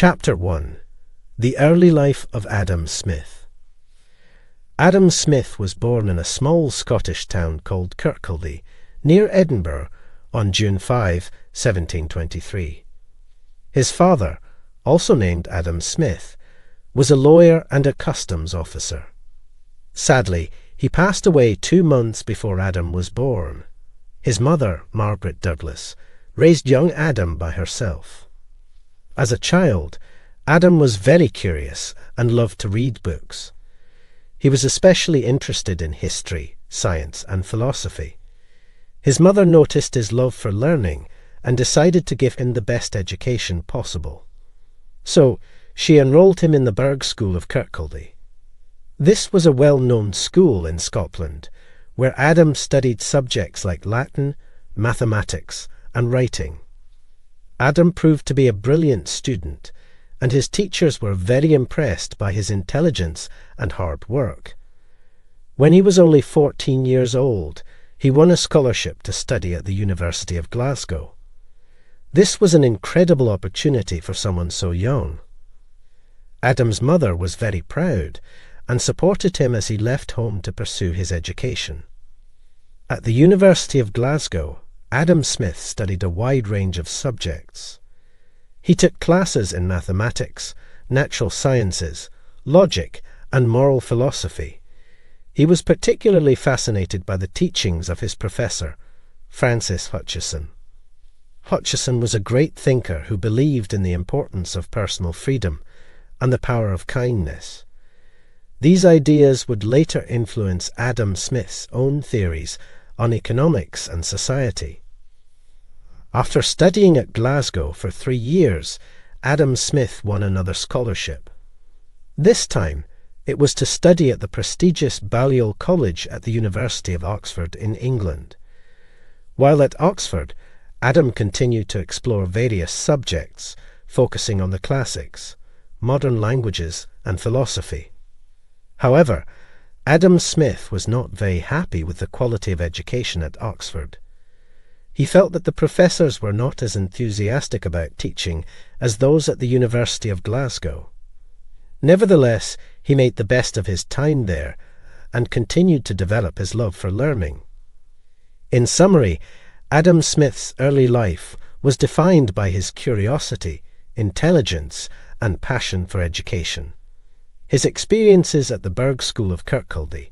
Chapter 1. The Early Life of Adam Smith. Adam Smith was born in a small Scottish town called Kirkcaldy, near Edinburgh, on June 5, 1723. His father, also named Adam Smith, was a lawyer and a customs officer. Sadly, he passed away 2 months before Adam was born. His mother, Margaret Douglas, raised young Adam by herself. As a child, Adam was very curious and loved to read books. He was especially interested in history, science, and philosophy. His mother noticed his love for learning and decided to give him the best education possible. So, she enrolled him in the Burgh School of Kirkcaldy. This was a well-known school in Scotland, where Adam studied subjects like Latin, mathematics, and writing. Adam proved to be a brilliant student, and his teachers were very impressed by his intelligence and hard work. When he was only 14 years old, he won a scholarship to study at the University of Glasgow. This was an incredible opportunity for someone so young. Adam's mother was very proud and supported him as he left home to pursue his education. At the University of Glasgow, Adam Smith studied a wide range of subjects. He took classes in mathematics, natural sciences, logic, and moral philosophy. He was particularly fascinated by the teachings of his professor, Francis Hutcheson. Hutcheson was a great thinker who believed in the importance of personal freedom and the power of kindness. These ideas would later influence Adam Smith's own theories on economics and society. After studying at Glasgow for 3 years, Adam Smith won another scholarship. This time, it was to study at the prestigious Balliol College at the University of Oxford in England. While at Oxford, Adam continued to explore various subjects, focusing on the classics, modern languages, and philosophy. However, Adam Smith was not very happy with the quality of education at Oxford. He felt that the professors were not as enthusiastic about teaching as those at the University of Glasgow. Nevertheless, he made the best of his time there and continued to develop his love for learning. In summary, Adam Smith's early life was defined by his curiosity, intelligence, and passion for education. His experiences at the Burgh School of Kirkcaldy,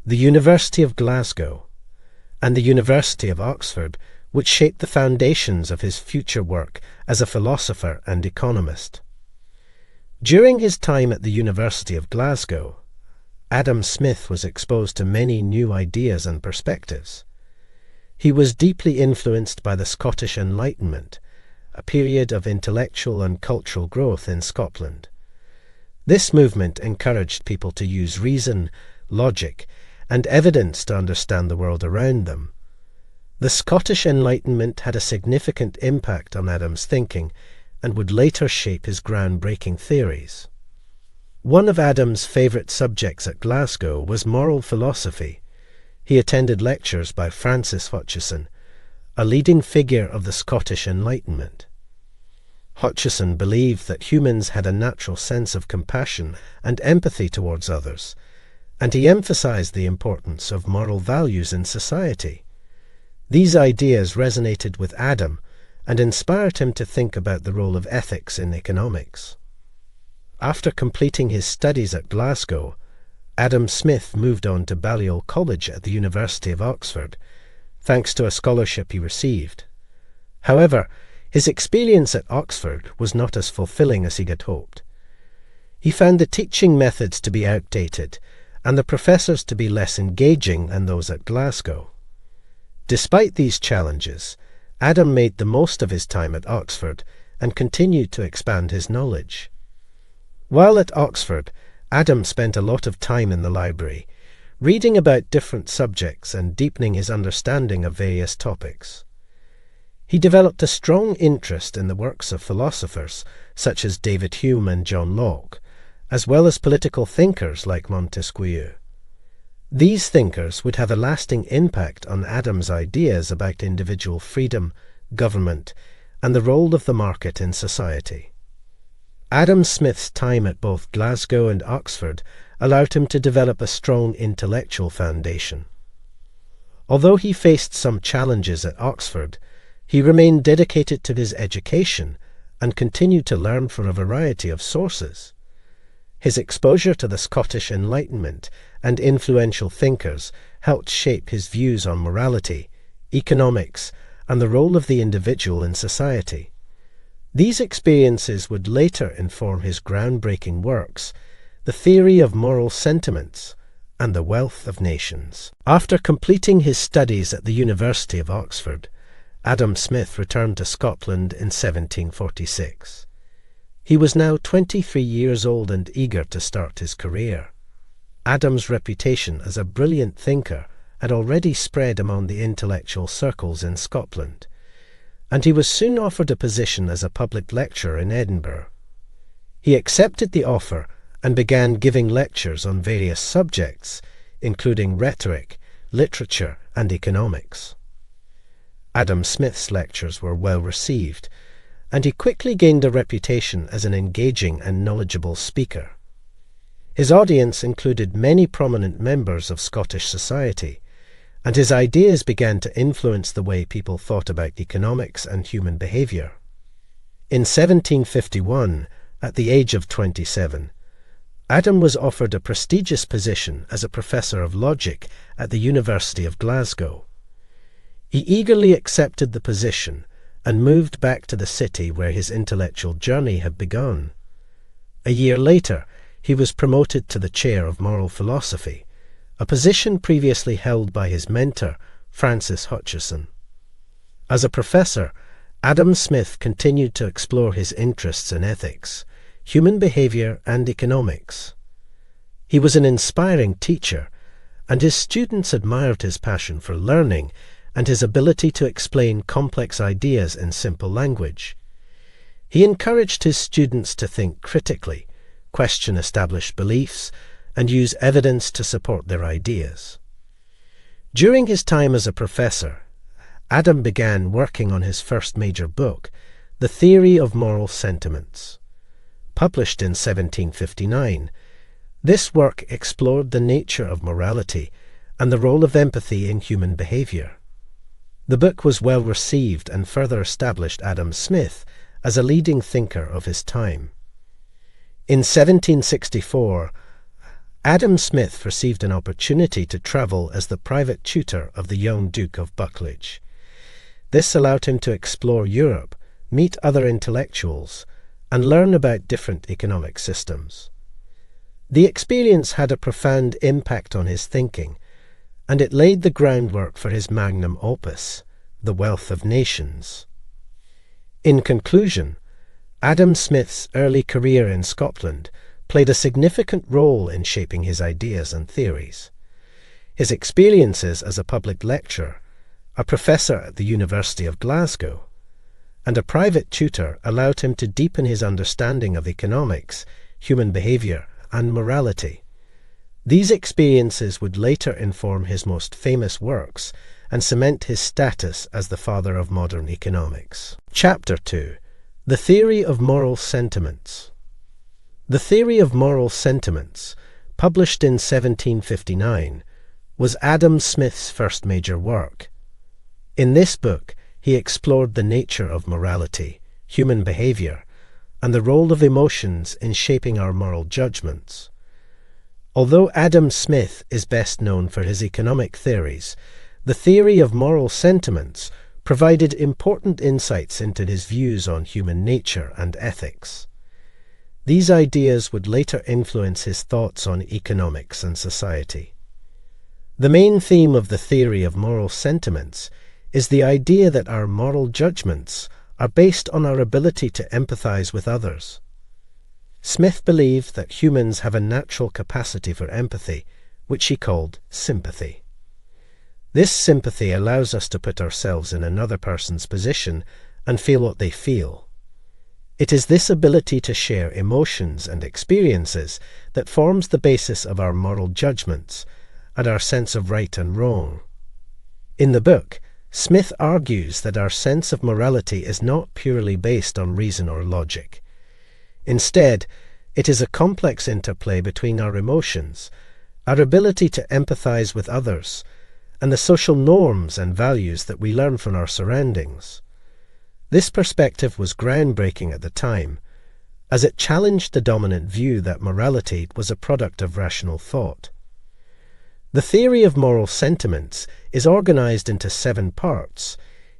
the University of Glasgow, and the University of Oxford, which shaped the foundations of his future work as a philosopher and economist. During his time at the University of Glasgow, Adam Smith was exposed to many new ideas and perspectives. He was deeply influenced by the Scottish Enlightenment, a period of intellectual and cultural growth in Scotland. This movement encouraged people to use reason, logic, and evidence to understand the world around them. The Scottish Enlightenment had a significant impact on Adam's thinking and would later shape his groundbreaking theories. One of Adam's favourite subjects at Glasgow was moral philosophy. He attended lectures by Francis Hutcheson, a leading figure of the Scottish Enlightenment. Hutcheson believed that humans had a natural sense of compassion and empathy towards others, and he emphasized the importance of moral values in society. These ideas resonated with Adam and inspired him to think about the role of ethics in economics. After completing his studies at Glasgow, Adam Smith moved on to Balliol College at the University of Oxford, thanks to a scholarship he received. However, his experience at Oxford was not as fulfilling as he had hoped. He found the teaching methods to be outdated and the professors to be less engaging than those at Glasgow. Despite these challenges, Adam made the most of his time at Oxford and continued to expand his knowledge. While at Oxford, Adam spent a lot of time in the library, reading about different subjects and deepening his understanding of various topics. He developed a strong interest in the works of philosophers such as David Hume and John Locke, as well as political thinkers like Montesquieu. These thinkers would have a lasting impact on Adam's ideas about individual freedom, government, and the role of the market in society. Adam Smith's time at both Glasgow and Oxford allowed him to develop a strong intellectual foundation. Although he faced some challenges at Oxford, he remained dedicated to his education and continued to learn from a variety of sources. His exposure to the Scottish Enlightenment and influential thinkers helped shape his views on morality, economics, and the role of the individual in society. These experiences would later inform his groundbreaking works, The Theory of Moral Sentiments and The Wealth of Nations. After completing his studies at the University of Oxford, Adam Smith returned to Scotland in 1746. He was now 23 years old and eager to start his career. Adam's reputation as a brilliant thinker had already spread among the intellectual circles in Scotland, and he was soon offered a position as a public lecturer in Edinburgh. He accepted the offer and began giving lectures on various subjects, including rhetoric, literature, and economics. Adam Smith's lectures were well received, and he quickly gained a reputation as an engaging and knowledgeable speaker. His audience included many prominent members of Scottish society, and his ideas began to influence the way people thought about economics and human behaviour. In 1751, at the age of 27, Adam was offered a prestigious position as a professor of logic at the University of Glasgow. He eagerly accepted the position and moved back to the city where his intellectual journey had begun. A year later, he was promoted to the chair of moral philosophy, a position previously held by his mentor, Francis Hutcheson. As a professor, Adam Smith continued to explore his interests in ethics, human behaviour, and economics. He was an inspiring teacher, and his students admired his passion for learning and his ability to explain complex ideas in simple language. He encouraged his students to think critically, question established beliefs, and use evidence to support their ideas. During his time as a professor, Adam began working on his first major book, The Theory of Moral Sentiments. Published in 1759, this work explored the nature of morality and the role of empathy in human behaviour. The book was well received and further established Adam Smith as a leading thinker of his time. In 1764, Adam Smith received an opportunity to travel as the private tutor of the young Duke of Buccleuch. This allowed him to explore Europe, meet other intellectuals, and learn about different economic systems. The experience had a profound impact on his thinking, and it laid the groundwork for his magnum opus, The Wealth of Nations. In conclusion, Adam Smith's early career in Scotland played a significant role in shaping his ideas and theories. His experiences as a public lecturer, a professor at the University of Glasgow, and a private tutor allowed him to deepen his understanding of economics, human behaviour, and morality. These experiences would later inform his most famous works and cement his status as the father of modern economics. Chapter 2. The Theory of Moral Sentiments. The Theory of Moral Sentiments, published in 1759, was Adam Smith's first major work. In this book, he explored the nature of morality, human behaviour, and the role of emotions in shaping our moral judgments. Although Adam Smith is best known for his economic theories, the theory of moral sentiments provided important insights into his views on human nature and ethics. These ideas would later influence his thoughts on economics and society. The main theme of the theory of moral sentiments is the idea that our moral judgments are based on our ability to empathize with others. Smith believed that humans have a natural capacity for empathy, which he called sympathy. This sympathy allows us to put ourselves in another person's position and feel what they feel. It is this ability to share emotions and experiences that forms the basis of our moral judgments and our sense of right and wrong. In the book, Smith argues that our sense of morality is not purely based on reason or logic. Instead, it is a complex interplay between our emotions, our ability to empathize with others, and the social norms and values that we learn from our surroundings. This perspective was groundbreaking at the time, as it challenged the dominant view that morality was a product of rational thought. The theory of moral sentiments is organized into 7 parts,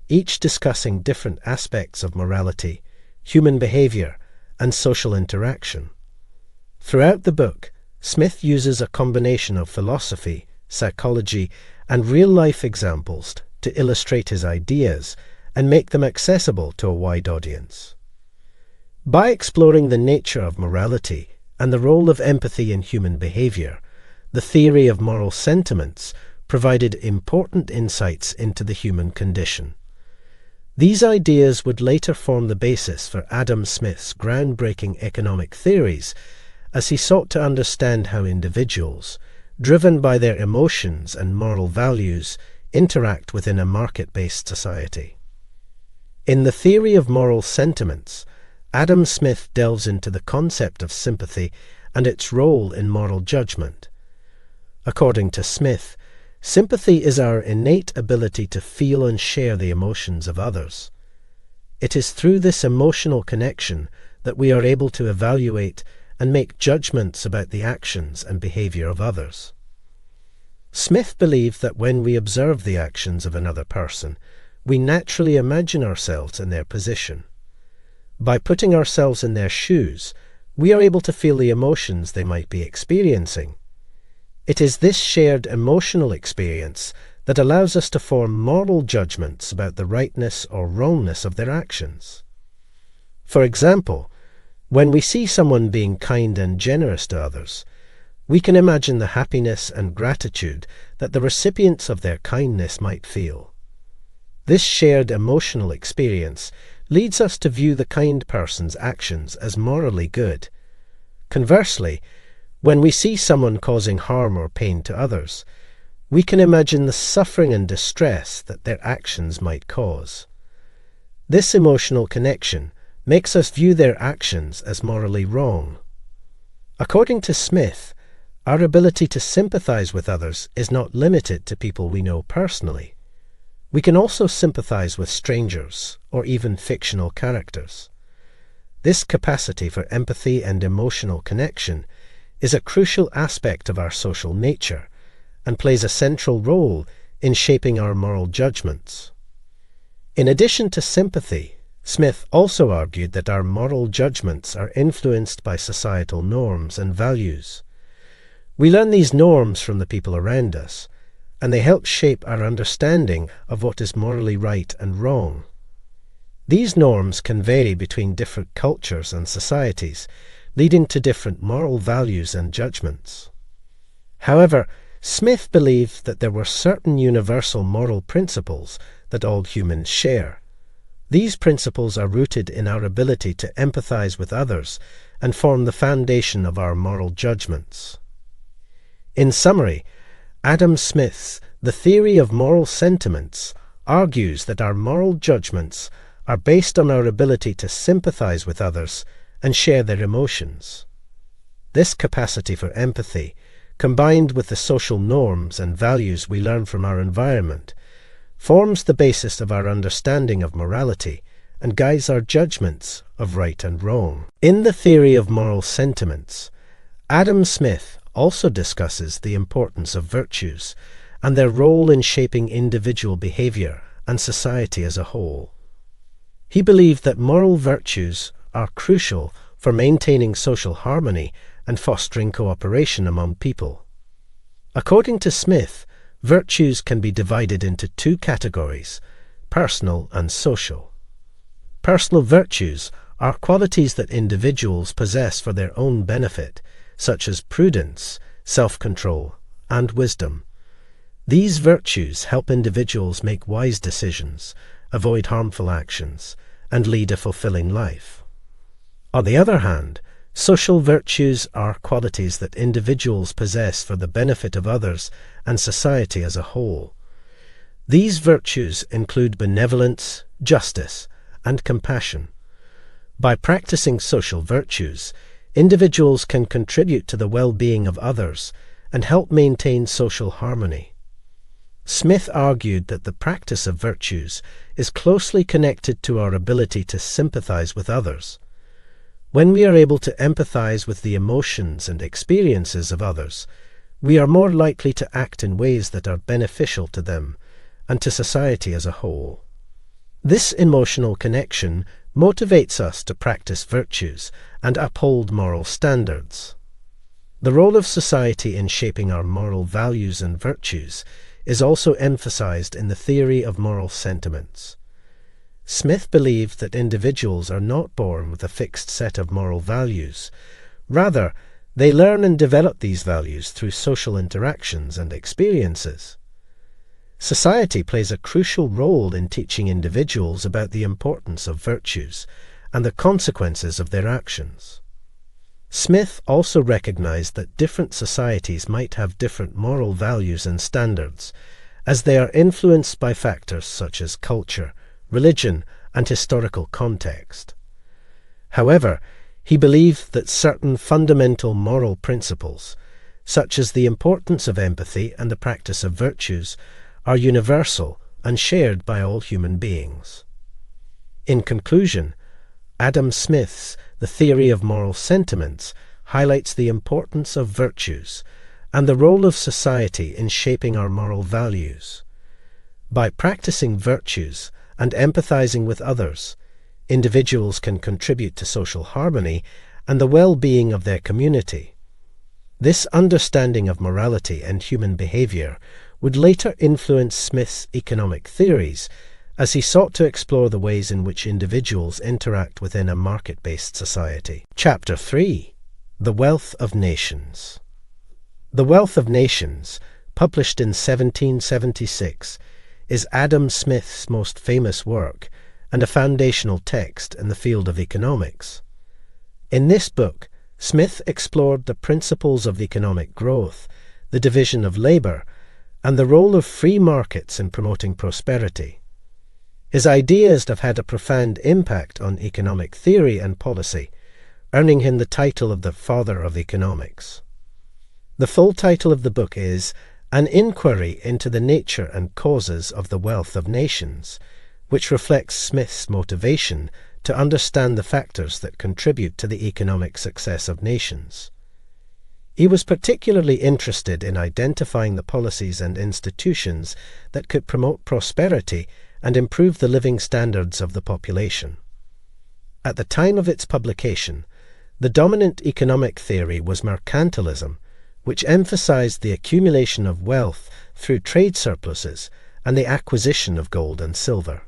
each discussing different aspects of morality, human behavior, and social interaction. Throughout the book, Smith uses a combination of philosophy, psychology, and real-life examples to illustrate his ideas and make them accessible to a wide audience. By exploring the nature of morality and the role of empathy in human behavior, the theory of moral sentiments provided important insights into the human condition. These ideas would later form the basis for Adam Smith's groundbreaking economic theories as he sought to understand how individuals, driven by their emotions and moral values, interact within a market-based society. In the theory of moral sentiments, Adam Smith delves into the concept of sympathy and its role in moral judgment. According to Smith, sympathy is our innate ability to feel and share the emotions of others. It is through this emotional connection that we are able to evaluate and make judgments about the actions and behavior of others. Smith believed that when we observe the actions of another person, we naturally imagine ourselves in their position. By putting ourselves in their shoes, we are able to feel the emotions they might be experiencing. It is this shared emotional experience that allows us to form moral judgments about the rightness or wrongness of their actions. For example, when we see someone being kind and generous to others, we can imagine the happiness and gratitude that the recipients of their kindness might feel. This shared emotional experience leads us to view the kind person's actions as morally good. Conversely, when we see someone causing harm or pain to others, we can imagine the suffering and distress that their actions might cause. This emotional connection makes us view their actions as morally wrong. According to Smith, our ability to sympathize with others is not limited to people we know personally. We can also sympathize with strangers or even fictional characters. This capacity for empathy and emotional connection is a crucial aspect of our social nature and plays a central role in shaping our moral judgments. In addition to sympathy, Smith also argued that our moral judgments are influenced by societal norms and values. We learn these norms from the people around us, and they help shape our understanding of what is morally right and wrong. These norms can vary between different cultures and societies, leading to different moral values and judgments. However, Smith believed that there were certain universal moral principles that all humans share. These principles are rooted in our ability to empathize with others and form the foundation of our moral judgments. In summary, Adam Smith's The Theory of Moral Sentiments argues that our moral judgments are based on our ability to sympathize with others and share their emotions. This capacity for empathy, combined with the social norms and values we learn from our environment, forms the basis of our understanding of morality and guides our judgments of right and wrong. In The Theory of Moral Sentiments, Adam Smith also discusses the importance of virtues and their role in shaping individual behavior and society as a whole. He believed that moral virtues are crucial for maintaining social harmony and fostering cooperation among people. According to Smith, virtues can be divided into 2 categories, personal and social. Personal virtues are qualities that individuals possess for their own benefit, such as prudence, self-control, and wisdom. These virtues help individuals make wise decisions, avoid harmful actions, and lead a fulfilling life. On the other hand, social virtues are qualities that individuals possess for the benefit of others and society as a whole. These virtues include benevolence, justice, and compassion. By practicing social virtues, individuals can contribute to the well-being of others and help maintain social harmony. Smith argued that the practice of virtues is closely connected to our ability to sympathize with others. When we are able to empathize with the emotions and experiences of others, we are more likely to act in ways that are beneficial to them and to society as a whole. This emotional connection motivates us to practice virtues and uphold moral standards. The role of society in shaping our moral values and virtues is also emphasized in the theory of moral sentiments. Smith believed that individuals are not born with a fixed set of moral values. Rather, they learn and develop these values through social interactions and experiences. Society plays a crucial role in teaching individuals about the importance of virtues and the consequences of their actions. Smith also recognized that different societies might have different moral values and standards, as they are influenced by factors such as culture, religion, and historical context. However, he believed that certain fundamental moral principles, such as the importance of empathy and the practice of virtues, are universal and shared by all human beings. In conclusion, Adam Smith's The Theory of Moral Sentiments highlights the importance of virtues and the role of society in shaping our moral values. By practicing virtues and empathizing with others, individuals can contribute to social harmony and the well-being of their community. This understanding of morality and human behavior would later influence Smith's economic theories as he sought to explore the ways in which individuals interact within a market-based society. Chapter 3. The Wealth of Nations. The Wealth of Nations, published in 1776, is Adam Smith's most famous work and a foundational text in the field of economics. In this book, Smith explored the principles of economic growth, the division of labor, and the role of free markets in promoting prosperity. His ideas have had a profound impact on economic theory and policy, earning him the title of the Father of Economics. The full title of the book is An Inquiry into the Nature and Causes of the Wealth of Nations, which reflects Smith's motivation to understand the factors that contribute to the economic success of nations. He was particularly interested in identifying the policies and institutions that could promote prosperity and improve the living standards of the population. At the time of its publication, the dominant economic theory was mercantilism, which emphasized the accumulation of wealth through trade surpluses and the acquisition of gold and silver.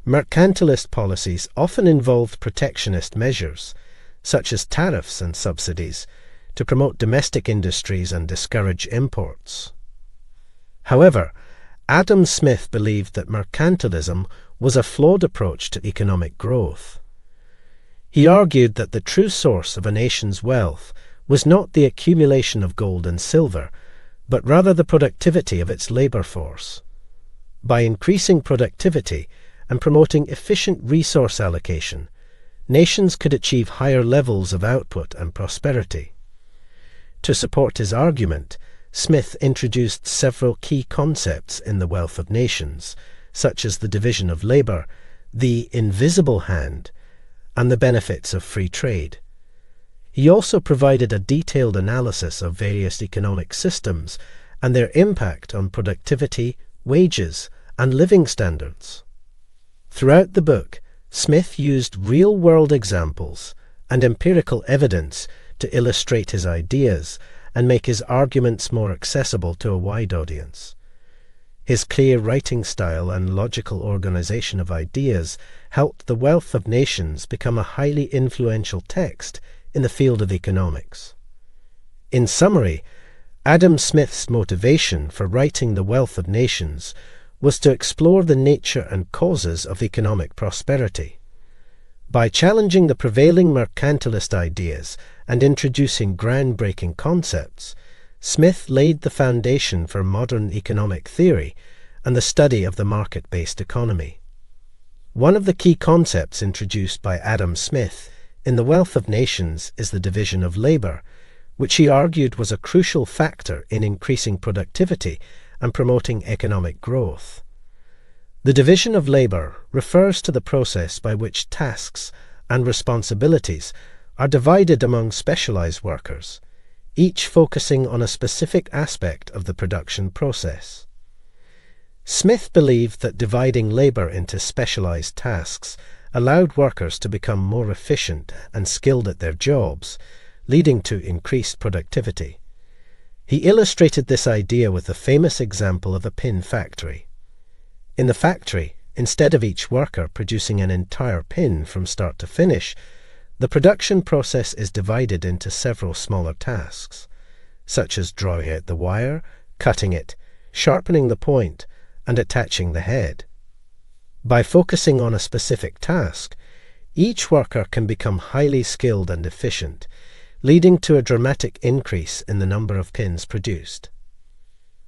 Mercantilist policies often involved protectionist measures, such as tariffs and subsidies, to promote domestic industries and discourage imports. However, Adam Smith believed that mercantilism was a flawed approach to economic growth. He argued that the true source of a nation's wealth was not the accumulation of gold and silver, but rather the productivity of its labor force. By increasing productivity and promoting efficient resource allocation, nations could achieve higher levels of output and prosperity. To support his argument, Smith introduced several key concepts in The Wealth of Nations, such as the division of labor, the invisible hand, and the benefits of free trade. He also provided a detailed analysis of various economic systems and their impact on productivity, wages, and living standards. Throughout the book, Smith used real-world examples and empirical evidence to illustrate his ideas and make his arguments more accessible to a wide audience. His clear writing style and logical organization of ideas helped The Wealth of Nations become a highly influential text in the field of economics. In summary, Adam Smith's motivation for writing The Wealth of Nations was to explore the nature and causes of economic prosperity. By challenging the prevailing mercantilist ideas and introducing groundbreaking concepts, Smith laid the foundation for modern economic theory and the study of the market-based economy. One of the key concepts introduced by Adam Smith in The Wealth of Nations is the division of labour, which he argued was a crucial factor in increasing productivity and promoting economic growth. The division of labour refers to the process by which tasks and responsibilities are divided among specialised workers, each focusing on a specific aspect of the production process. Smith believed that dividing labour into specialised tasks allowed workers to become more efficient and skilled at their jobs, leading to increased productivity. He illustrated this idea with the famous example of a pin factory. In the factory, instead of each worker producing an entire pin from start to finish, the production process is divided into several smaller tasks, such as drawing out the wire, cutting it, sharpening the point, and attaching the head. By focusing on a specific task, each worker can become highly skilled and efficient, leading to a dramatic increase in the number of pins produced.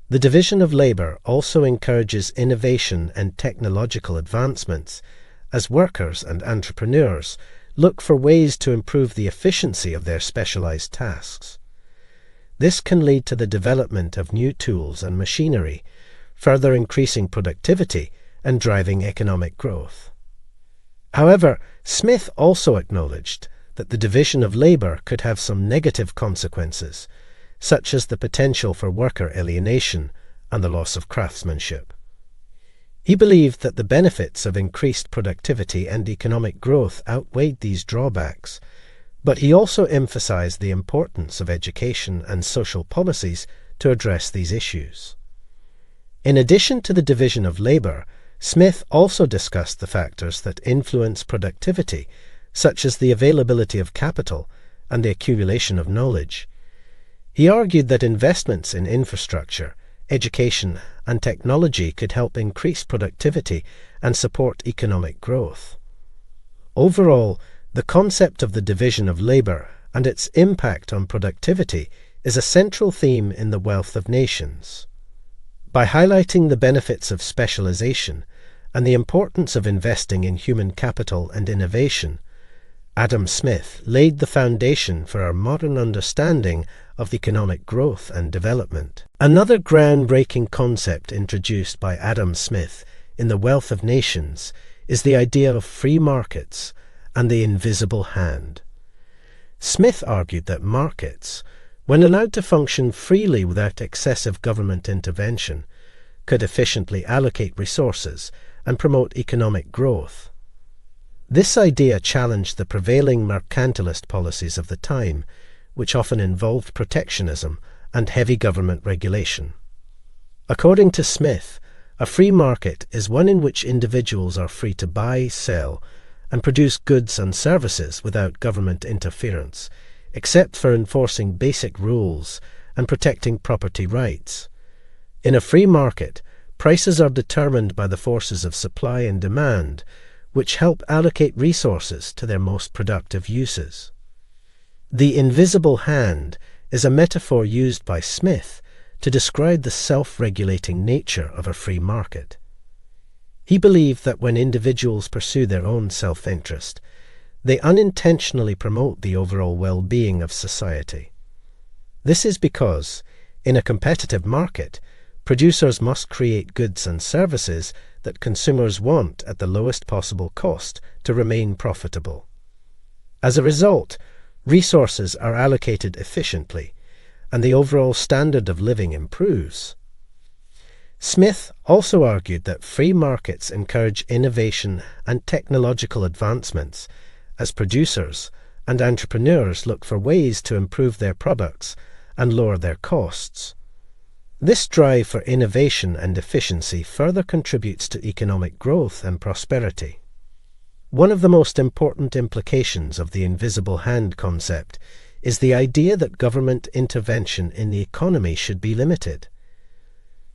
The division of labour also encourages innovation and technological advancements, as workers and entrepreneurs look for ways to improve the efficiency of their specialised tasks. This can lead to the development of new tools and machinery, further increasing productivity and driving economic growth. However, Smith also acknowledged that the division of labour could have some negative consequences, such as the potential for worker alienation and the loss of craftsmanship. He believed that the benefits of increased productivity and economic growth outweighed these drawbacks, but he also emphasized the importance of education and social policies to address these issues. In addition to the division of labour, Smith also discussed the factors that influence productivity, such as the availability of capital and the accumulation of knowledge. He argued that investments in infrastructure, education, and technology could help increase productivity and support economic growth. Overall, the concept of the division of labour and its impact on productivity is a central theme in The Wealth of Nations. By highlighting the benefits of specialisation and the importance of investing in human capital and innovation, Adam Smith laid the foundation for our modern understanding of economic growth and development. Another groundbreaking concept introduced by Adam Smith in The Wealth of Nations is the idea of free markets and the invisible hand. Smith argued that markets, when allowed to function freely without excessive government intervention, could efficiently allocate resources and promote economic growth. This idea challenged the prevailing mercantilist policies of the time, which often involved protectionism and heavy government regulation. According to Smith, a free market is one in which individuals are free to buy, sell, and produce goods and services without government interference, except for enforcing basic rules and protecting property rights. In a free market, prices are determined by the forces of supply and demand, which help allocate resources to their most productive uses. The invisible hand is a metaphor used by Smith to describe the self-regulating nature of a free market. He believed that when individuals pursue their own self-interest, they unintentionally promote the overall well-being of society. This is because, in a competitive market, producers must create goods and services that consumers want at the lowest possible cost to remain profitable. As a result, resources are allocated efficiently, and the overall standard of living improves. Smith also argued that free markets encourage innovation and technological advancements, as producers and entrepreneurs look for ways to improve their products and lower their costs. This drive for innovation and efficiency further contributes to economic growth and prosperity. One of the most important implications of the invisible hand concept is the idea that government intervention in the economy should be limited.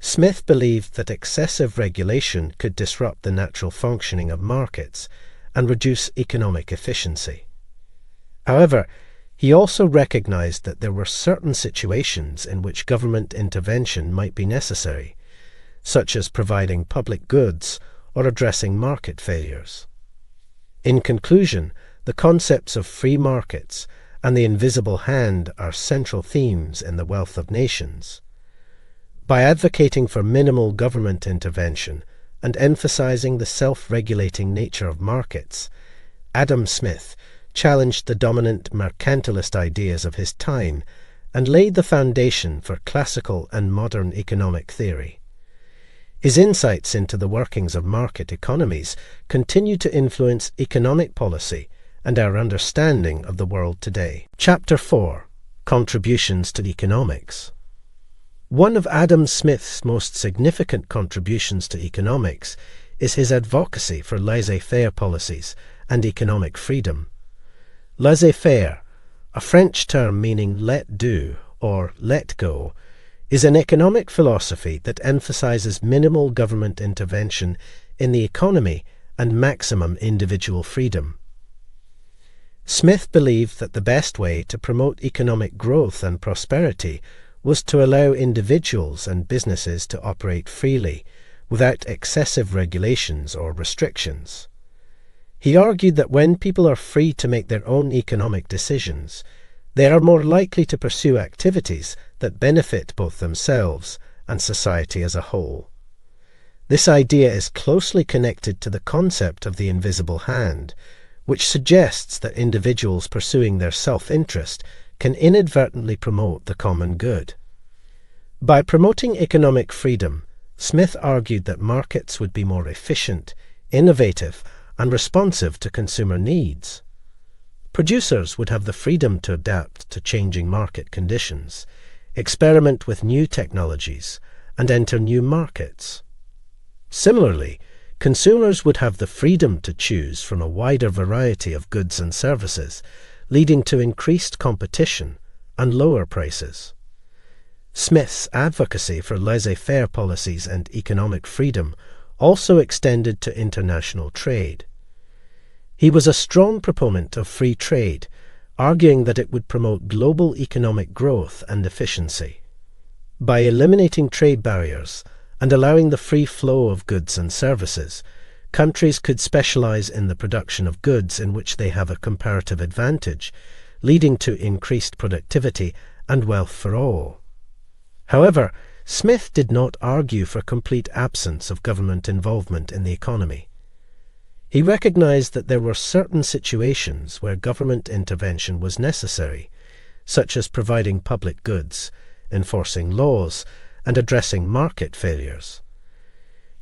Smith believed that excessive regulation could disrupt the natural functioning of markets and reduce economic efficiency. However, he also recognized that there were certain situations in which government intervention might be necessary, such as providing public goods or addressing market failures. In conclusion, the concepts of free markets and the invisible hand are central themes in The Wealth of Nations. By advocating for minimal government intervention and emphasizing the self-regulating nature of markets, Adam Smith challenged the dominant mercantilist ideas of his time and laid the foundation for classical and modern economic theory. His insights into the workings of market economies continue to influence economic policy and our understanding of the world today. Chapter 4. Contributions to Economics. One of Adam Smith's most significant contributions to economics is his advocacy for laissez-faire policies and economic freedom. Laissez-faire, a French term meaning let do or let go, is an economic philosophy that emphasizes minimal government intervention in the economy and maximum individual freedom. Smith believed that the best way to promote economic growth and prosperity was to allow individuals and businesses to operate freely, without excessive regulations or restrictions. He argued that when people are free to make their own economic decisions, they are more likely to pursue activities that benefit both themselves and society as a whole. This idea is closely connected to the concept of the invisible hand, which suggests that individuals pursuing their self-interest can inadvertently promote the common good. By promoting economic freedom, Smith argued that markets would be more efficient, innovative, and responsive to consumer needs. Producers would have the freedom to adapt to changing market conditions, experiment with new technologies, and enter new markets. Similarly, consumers would have the freedom to choose from a wider variety of goods and services, leading to increased competition and lower prices. Smith's advocacy for laissez-faire policies and economic freedom also extended to international trade. He was a strong proponent of free trade, arguing that it would promote global economic growth and efficiency. By eliminating trade barriers and allowing the free flow of goods and services, countries could specialize in the production of goods in which they have a comparative advantage, leading to increased productivity and wealth for all. However, Smith did not argue for complete absence of government involvement in the economy. He recognized that there were certain situations where government intervention was necessary, such as providing public goods, enforcing laws, and addressing market failures.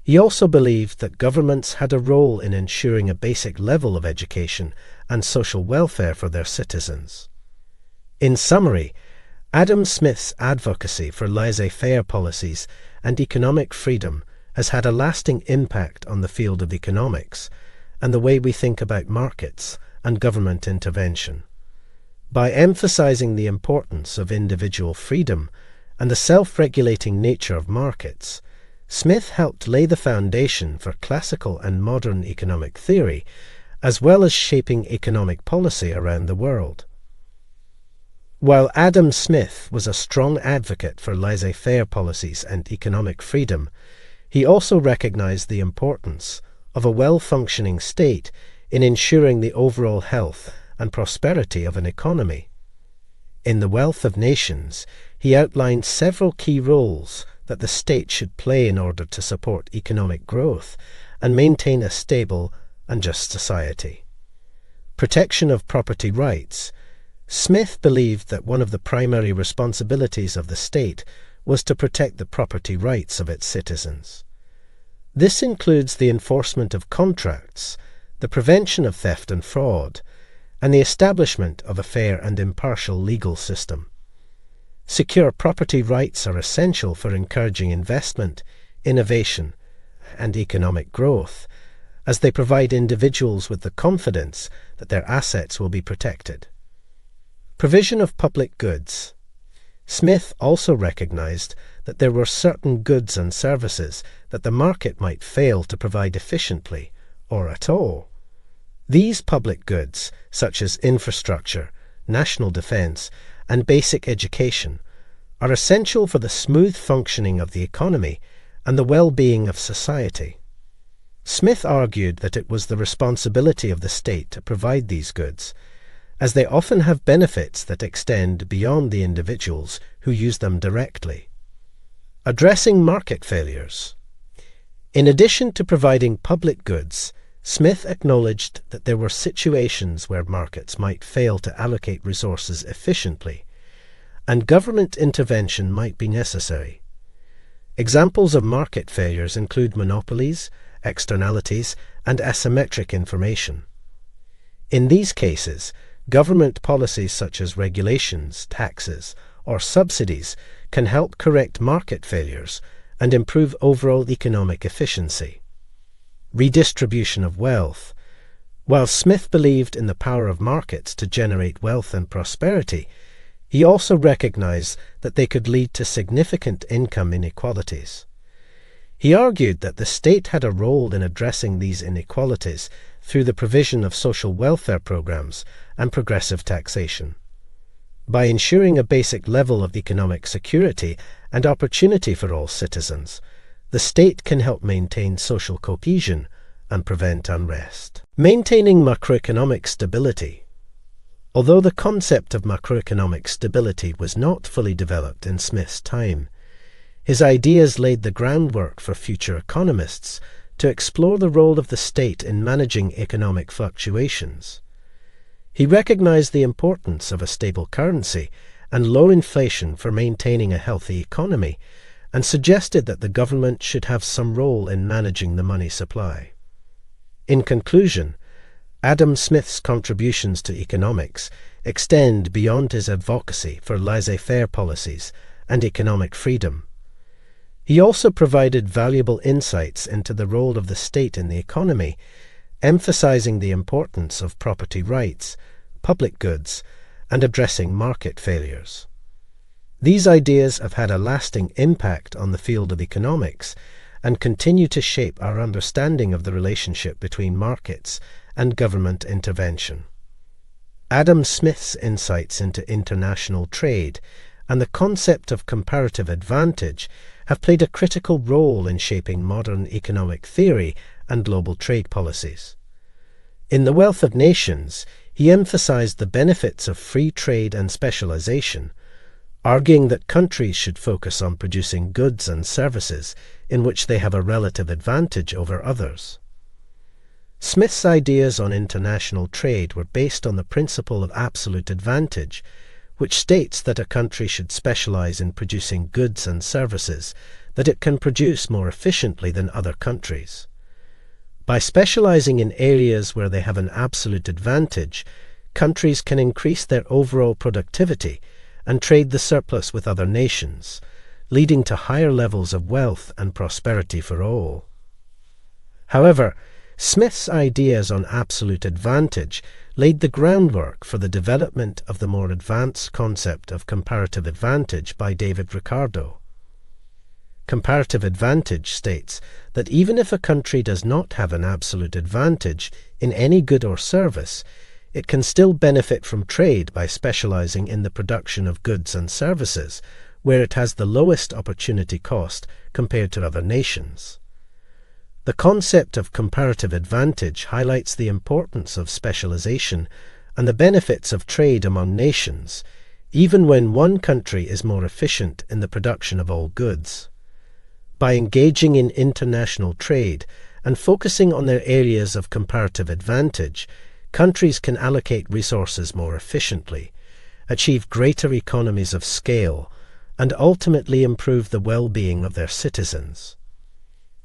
He also believed that governments had a role in ensuring a basic level of education and social welfare for their citizens. In summary, Adam Smith's advocacy for laissez-faire policies and economic freedom has had a lasting impact on the field of economics and the way we think about markets and government intervention. By emphasizing the importance of individual freedom and the self-regulating nature of markets, Smith helped lay the foundation for classical and modern economic theory, as well as shaping economic policy around the world. While Adam Smith was a strong advocate for laissez-faire policies and economic freedom, he also recognized the importance of a well-functioning state in ensuring the overall health and prosperity of an economy. In The Wealth of Nations, he outlined several key roles that the state should play in order to support economic growth and maintain a stable and just society. Protection of property rights. Smith believed that one of the primary responsibilities of the state was to protect the property rights of its citizens. This includes the enforcement of contracts, the prevention of theft and fraud, and the establishment of a fair and impartial legal system. Secure property rights are essential for encouraging investment, innovation, and economic growth, as they provide individuals with the confidence that their assets will be protected. Provision of public goods. Smith also recognized that there were certain goods and services that the market might fail to provide efficiently or at all. These public goods, such as infrastructure, national defense, and basic education, are essential for the smooth functioning of the economy and the well-being of society. Smith argued that it was the responsibility of the state to provide these goods, as they often have benefits that extend beyond the individuals who use them directly. Addressing market failures. In addition to providing public goods, Smith acknowledged that there were situations where markets might fail to allocate resources efficiently, and government intervention might be necessary. Examples of market failures include monopolies, externalities, and asymmetric information. In these cases, government policies such as regulations, taxes, or subsidies can help correct market failures and improve overall economic efficiency. Redistribution of wealth. While Smith believed in the power of markets to generate wealth and prosperity, he also recognized that they could lead to significant income inequalities. He argued that the state had a role in addressing these inequalities through the provision of social welfare programs and progressive taxation. By ensuring a basic level of economic security and opportunity for all citizens, the state can help maintain social cohesion and prevent unrest. Maintaining macroeconomic stability. Although the concept of macroeconomic stability was not fully developed in Smith's time, his ideas laid the groundwork for future economists to explore the role of the state in managing economic fluctuations. He recognized the importance of a stable currency and low inflation for maintaining a healthy economy, and suggested that the government should have some role in managing the money supply. In conclusion, Adam Smith's contributions to economics extend beyond his advocacy for laissez-faire policies and economic freedom. He also provided valuable insights into the role of the state in the economy, emphasizing the importance of property rights, public goods, and addressing market failures. These ideas have had a lasting impact on the field of economics and continue to shape our understanding of the relationship between markets and government intervention. Adam Smith's insights into international trade and the concept of comparative advantage have played a critical role in shaping modern economic theory and global trade policies. In The Wealth of Nations, he emphasized the benefits of free trade and specialization, arguing that countries should focus on producing goods and services in which they have a relative advantage over others. Smith's ideas on international trade were based on the principle of absolute advantage, which states that a country should specialize in producing goods and services that it can produce more efficiently than other countries. By specializing in areas where they have an absolute advantage, countries can increase their overall productivity and trade the surplus with other nations, leading to higher levels of wealth and prosperity for all. However, Smith's ideas on absolute advantage laid the groundwork for the development of the more advanced concept of comparative advantage by David Ricardo. Comparative advantage states that even if a country does not have an absolute advantage in any good or service, it can still benefit from trade by specializing in the production of goods and services where it has the lowest opportunity cost compared to other nations. The concept of comparative advantage highlights the importance of specialization and the benefits of trade among nations, even when one country is more efficient in the production of all goods. By engaging in international trade and focusing on their areas of comparative advantage, countries can allocate resources more efficiently, achieve greater economies of scale, and ultimately improve the well-being of their citizens.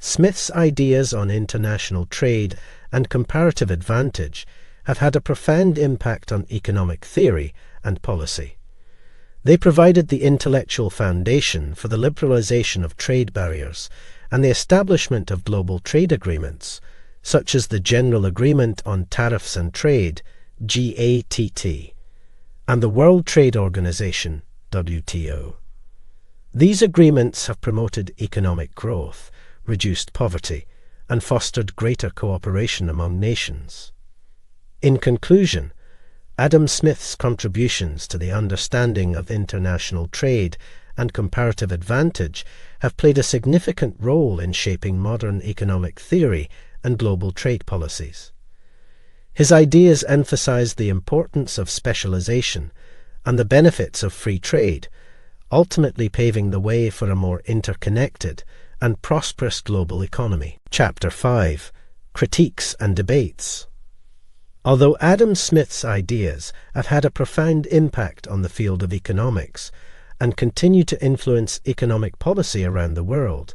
Smith's ideas on international trade and comparative advantage have had a profound impact on economic theory and policy. They provided the intellectual foundation for the liberalization of trade barriers and the establishment of global trade agreements, such as the General Agreement on Tariffs and Trade, GATT, and the World Trade Organization, WTO. These agreements have promoted economic growth, reduced poverty, and fostered greater cooperation among nations. In conclusion, Adam Smith's contributions to the understanding of international trade and comparative advantage have played a significant role in shaping modern economic theory and global trade policies. His ideas emphasize the importance of specialization and the benefits of free trade, ultimately paving the way for a more interconnected and prosperous global economy. Chapter 5. Critiques and Debates. Although Adam Smith's ideas have had a profound impact on the field of economics and continue to influence economic policy around the world,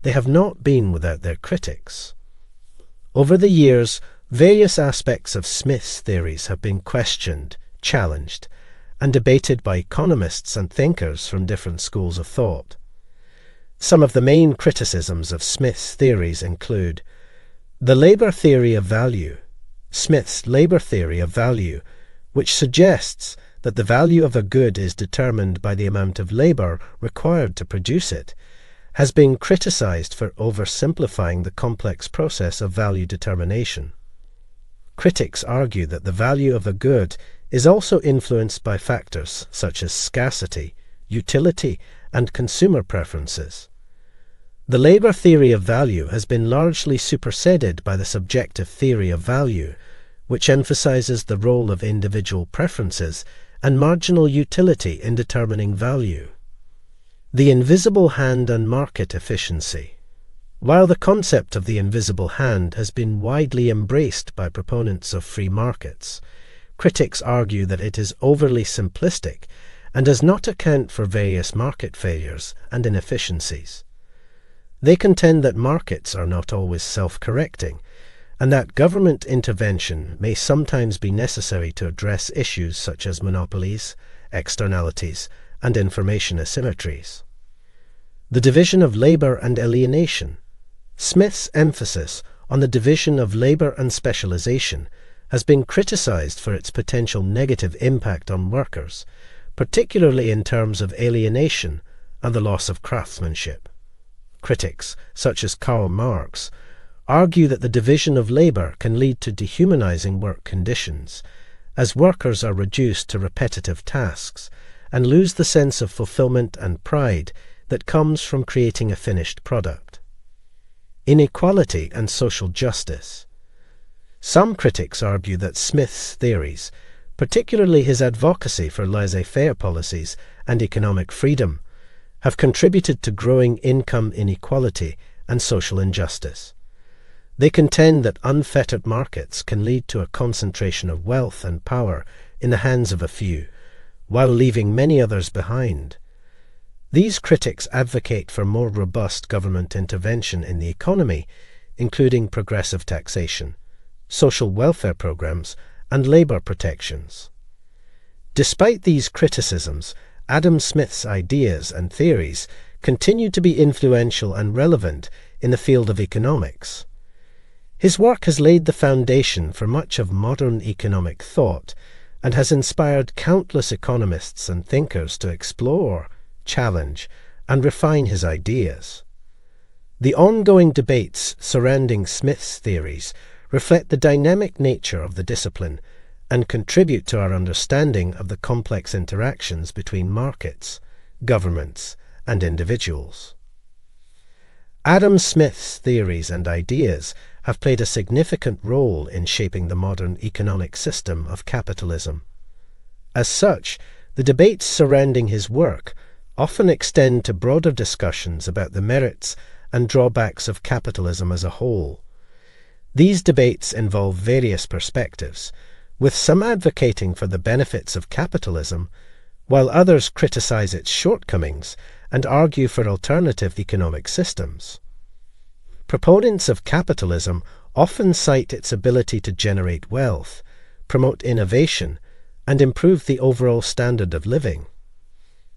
they have not been without their critics. Over the years, various aspects of Smith's theories have been questioned, challenged, and debated by economists and thinkers from different schools of thought. Some of the main criticisms of Smith's theories include the labor theory of value. Smith's labor theory of value, which suggests that the value of a good is determined by the amount of labor required to produce it, has been criticized for oversimplifying the complex process of value determination. Critics argue that the value of a good is also influenced by factors such as scarcity, utility, and consumer preferences. The labor theory of value has been largely superseded by the subjective theory of value, which emphasizes the role of individual preferences and marginal utility in determining value. The invisible hand and market efficiency. While the concept of the invisible hand has been widely embraced by proponents of free markets, critics argue that it is overly simplistic and does not account for various market failures and inefficiencies. They contend that markets are not always self-correcting, and that government intervention may sometimes be necessary to address issues such as monopolies, externalities, and information asymmetries. The division of labor and alienation. Smith's emphasis on the division of labor and specialization has been criticized for its potential negative impact on workers, particularly in terms of alienation and the loss of craftsmanship. Critics, such as Karl Marx, argue that the division of labor can lead to dehumanizing work conditions, as workers are reduced to repetitive tasks and lose the sense of fulfillment and pride that comes from creating a finished product. Inequality and social justice. Some critics argue that Smith's theories, particularly his advocacy for laissez-faire policies and economic freedom, have contributed to growing income inequality and social injustice. They contend that unfettered markets can lead to a concentration of wealth and power in the hands of a few, while leaving many others behind. These critics advocate for more robust government intervention in the economy, including progressive taxation, social welfare programs, and labor protections. Despite these criticisms, Adam Smith's ideas and theories continue to be influential and relevant in the field of economics. His work has laid the foundation for much of modern economic thought and has inspired countless economists and thinkers to explore, challenge, and refine his ideas. The ongoing debates surrounding Smith's theories reflect the dynamic nature of the discipline and contribute to our understanding of the complex interactions between markets, governments, and individuals. Adam Smith's theories and ideas have played a significant role in shaping the modern economic system of capitalism. As such, the debates surrounding his work often extend to broader discussions about the merits and drawbacks of capitalism as a whole. These debates involve various perspectives, with some advocating for the benefits of capitalism, while others criticize its shortcomings and argue for alternative economic systems. Proponents of capitalism often cite its ability to generate wealth, promote innovation, and improve the overall standard of living.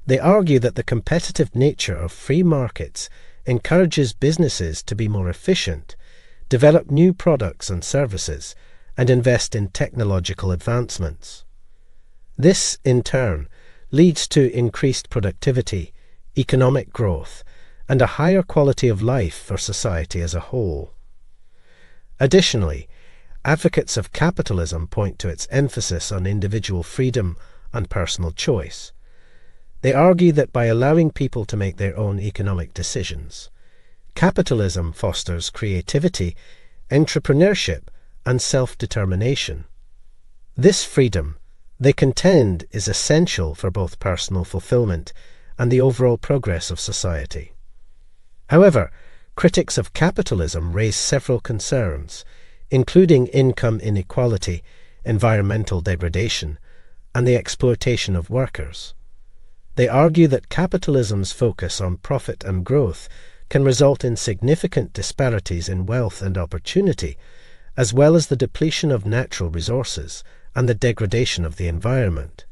They argue that the competitive nature of free markets encourages businesses to be more efficient, develop new products and services, and invest in technological advancements. This, in turn, leads to increased productivity, economic growth, and a higher quality of life for society as a whole. Additionally, advocates of capitalism point to its emphasis on individual freedom and personal choice. They argue that by allowing people to make their own economic decisions, capitalism fosters creativity entrepreneurship, and self-determination. This freedom, they contend, is essential for both personal fulfillment and the overall progress of society. However, critics of capitalism raise several concerns, including income inequality, environmental degradation, and the exploitation of workers. They argue that capitalism's focus on profit and growth can result in significant disparities in wealth and opportunity, as well as the depletion of natural resources and the degradation of the environment.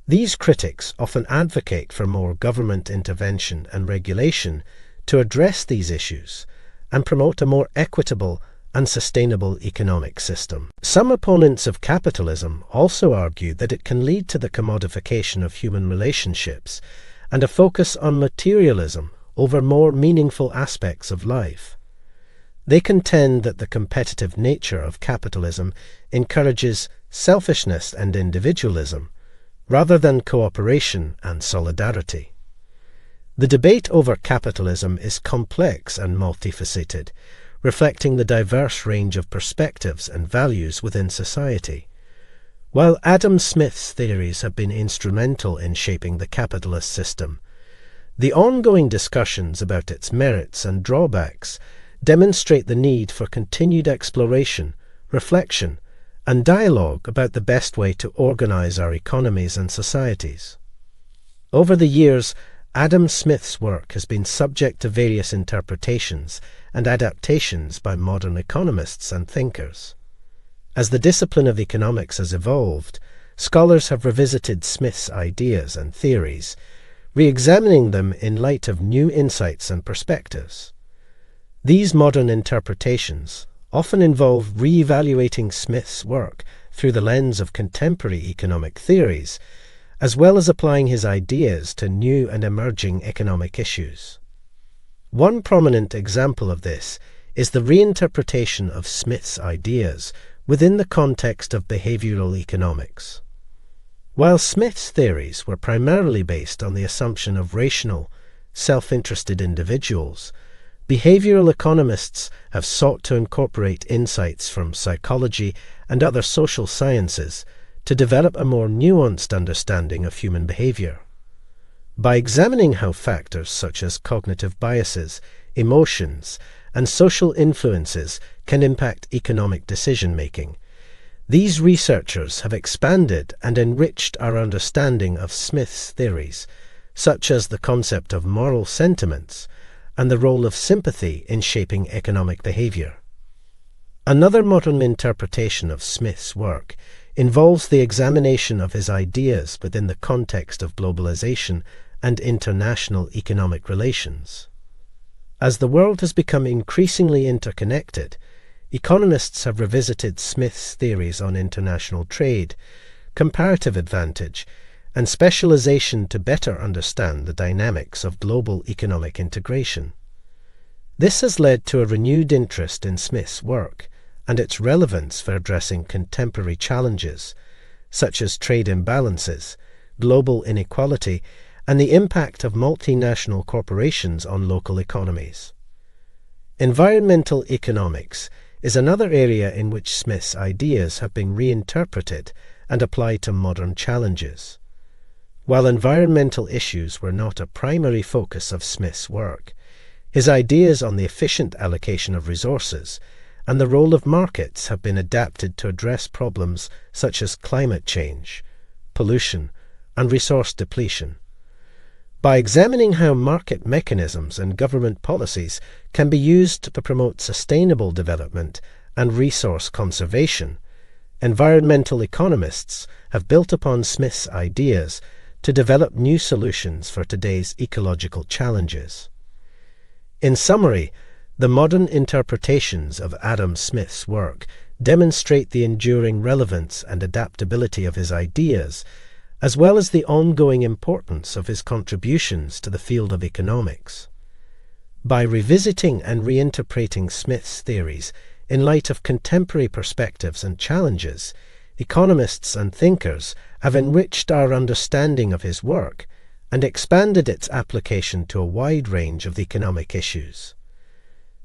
These critics often advocate for more government intervention and regulation to address these issues and promote a more equitable and sustainable economic system. Some opponents of capitalism also argue that it can lead to the commodification of human relationships and a focus on materialism over more meaningful aspects of life. They contend that the competitive nature of capitalism encourages selfishness and individualism, rather than cooperation and solidarity. The debate over capitalism is complex and multifaceted, reflecting the diverse range of perspectives and values within society. While Adam Smith's theories have been instrumental in shaping the capitalist system, the ongoing discussions about its merits and drawbacks demonstrate the need for continued exploration, reflection, and dialogue about the best way to organize our economies and societies. Over the years, Adam Smith's work has been subject to various interpretations and adaptations by modern economists and thinkers. As the discipline of economics has evolved, scholars have revisited Smith's ideas and theories, re-examining them in light of new insights and perspectives. These modern interpretations often involve re-evaluating Smith's work through the lens of contemporary economic theories, as well as applying his ideas to new and emerging economic issues. One prominent example of this is the reinterpretation of Smith's ideas within the context of behavioral economics. While Smith's theories were primarily based on the assumption of rational, self-interested individuals, behavioral economists have sought to incorporate insights from psychology and other social sciences to develop a more nuanced understanding of human behavior. By examining how factors such as cognitive biases, emotions, and social influences can impact economic decision-making, these researchers have expanded and enriched our understanding of Smith's theories, such as the concept of moral sentiments and the role of sympathy in shaping economic behavior. Another modern interpretation of Smith's work involves the examination of his ideas within the context of globalization and international economic relations. As the world has become increasingly interconnected, economists have revisited Smith's theories on international trade, comparative advantage, and specialization to better understand the dynamics of global economic integration. This has led to a renewed interest in Smith's work and its relevance for addressing contemporary challenges, such as trade imbalances, global inequality, and the impact of multinational corporations on local economies. Environmental economics is another area in which Smith's ideas have been reinterpreted and applied to modern challenges. While environmental issues were not a primary focus of Smith's work, his ideas on the efficient allocation of resources and the role of markets have been adapted to address problems such as climate change, pollution, and resource depletion. By examining how market mechanisms and government policies can be used to promote sustainable development and resource conservation, environmental economists have built upon Smith's ideas to develop new solutions for today's ecological challenges. In summary, the modern interpretations of Adam Smith's work demonstrate the enduring relevance and adaptability of his ideas, as well as the ongoing importance of his contributions to the field of economics. By revisiting and reinterpreting Smith's theories in light of contemporary perspectives and challenges, economists and thinkers have enriched our understanding of his work and expanded its application to a wide range of economic issues.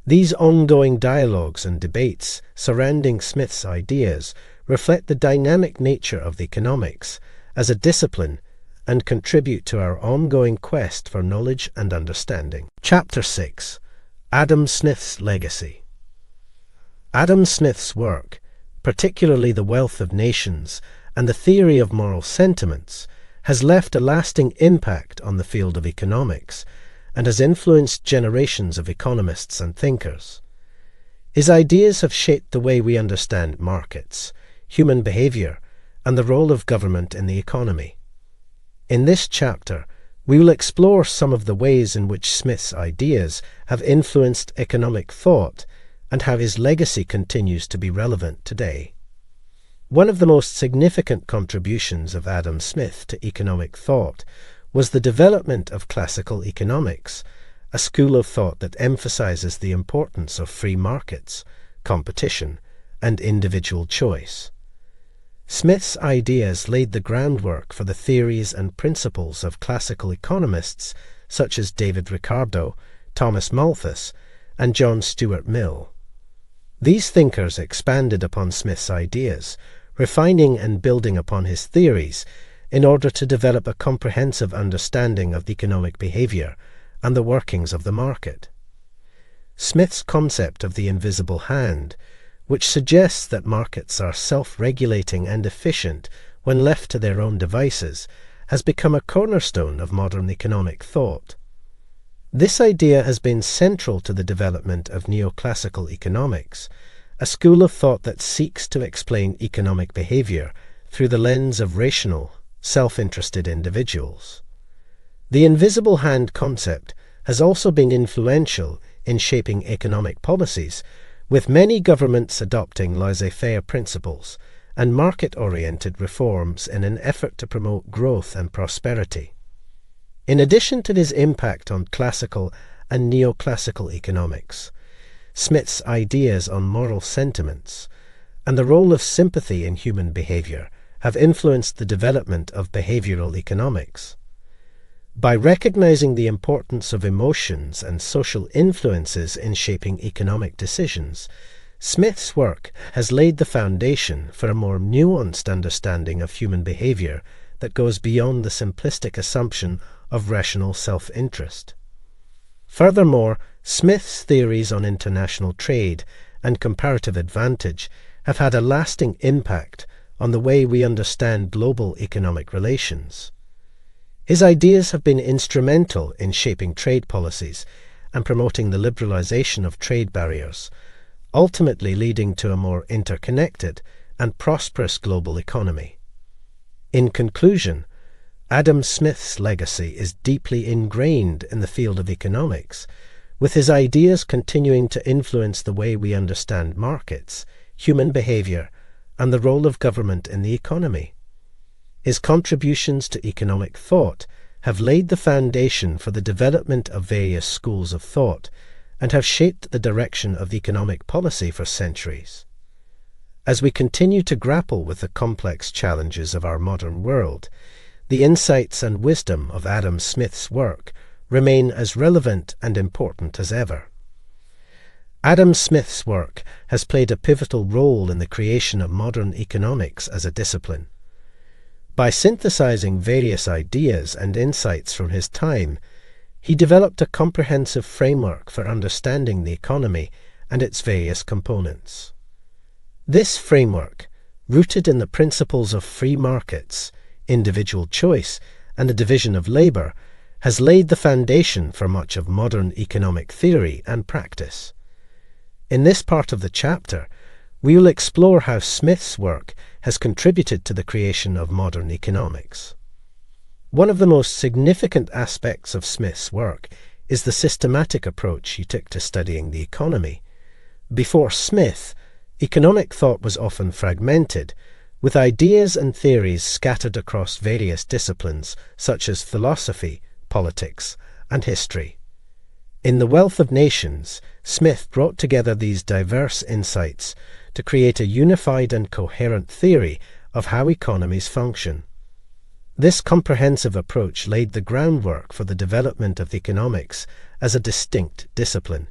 These ongoing dialogues and debates surrounding Smith's ideas reflect the dynamic nature of the economics as a discipline and contribute to our ongoing quest for knowledge and understanding. Chapter 6. Adam Smith's Legacy. Adam Smith's work, particularly The Wealth of Nations and the Theory of Moral Sentiments, has left a lasting impact on the field of economics and has influenced generations of economists and thinkers. His ideas have shaped the way we understand markets, human behavior, and the role of government in the economy. In this chapter, we will explore some of the ways in which Smith's ideas have influenced economic thought and how his legacy continues to be relevant today. One of the most significant contributions of Adam Smith to economic thought was the development of classical economics, a school of thought that emphasizes the importance of free markets, competition, and individual choice. Smith's ideas laid the groundwork for the theories and principles of classical economists such as David Ricardo, Thomas Malthus, and John Stuart Mill. These thinkers expanded upon Smith's ideas, refining and building upon his theories in order to develop a comprehensive understanding of economic behavior and the workings of the market. Smith's concept of the invisible hand, which suggests that markets are self-regulating and efficient when left to their own devices, has become a cornerstone of modern economic thought. This idea has been central to the development of neoclassical economics, a school of thought that seeks to explain economic behavior through the lens of rational, self-interested individuals. The invisible hand concept has also been influential in shaping economic policies, with many governments adopting laissez-faire principles and market-oriented reforms in an effort to promote growth and prosperity. In addition to his impact on classical and neoclassical economics, Smith's ideas on moral sentiments and the role of sympathy in human behavior have influenced the development of behavioral economics. By recognizing the importance of emotions and social influences in shaping economic decisions, Smith's work has laid the foundation for a more nuanced understanding of human behavior that goes beyond the simplistic assumption of rational self-interest. Furthermore, Smith's theories on international trade and comparative advantage have had a lasting impact on the way we understand global economic relations. His ideas have been instrumental in shaping trade policies and promoting the liberalization of trade barriers, ultimately leading to a more interconnected and prosperous global economy. In conclusion, Adam Smith's legacy is deeply ingrained in the field of economics, with his ideas continuing to influence the way we understand markets, human behavior, and the role of government in the economy. His contributions to economic thought have laid the foundation for the development of various schools of thought and have shaped the direction of economic policy for centuries. As we continue to grapple with the complex challenges of our modern world, the insights and wisdom of Adam Smith's work remain as relevant and important as ever. Adam Smith's work has played a pivotal role in the creation of modern economics as a discipline. By synthesizing various ideas and insights from his time, he developed a comprehensive framework for understanding the economy and its various components. This framework, rooted in the principles of free markets, individual choice, and the division of labor, has laid the foundation for much of modern economic theory and practice. In this part of the chapter, we will explore how Smith's work has contributed to the creation of modern economics. One of the most significant aspects of Smith's work is the systematic approach he took to studying the economy. Before Smith, economic thought was often fragmented, with ideas and theories scattered across various disciplines such as philosophy, politics, and history. In The Wealth of Nations, Smith brought together these diverse insights to create a unified and coherent theory of how economies function. This comprehensive approach laid the groundwork for the development of economics as a distinct discipline,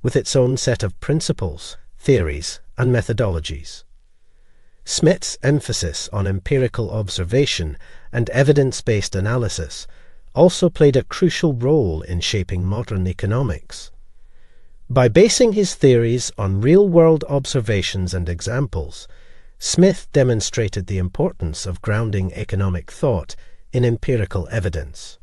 with its own set of principles, theories, and methodologies. Smith's emphasis on empirical observation and evidence-based analysis also played a crucial role in shaping modern economics. By basing his theories on real-world observations and examples, Smith demonstrated the importance of grounding economic thought in empirical evidence.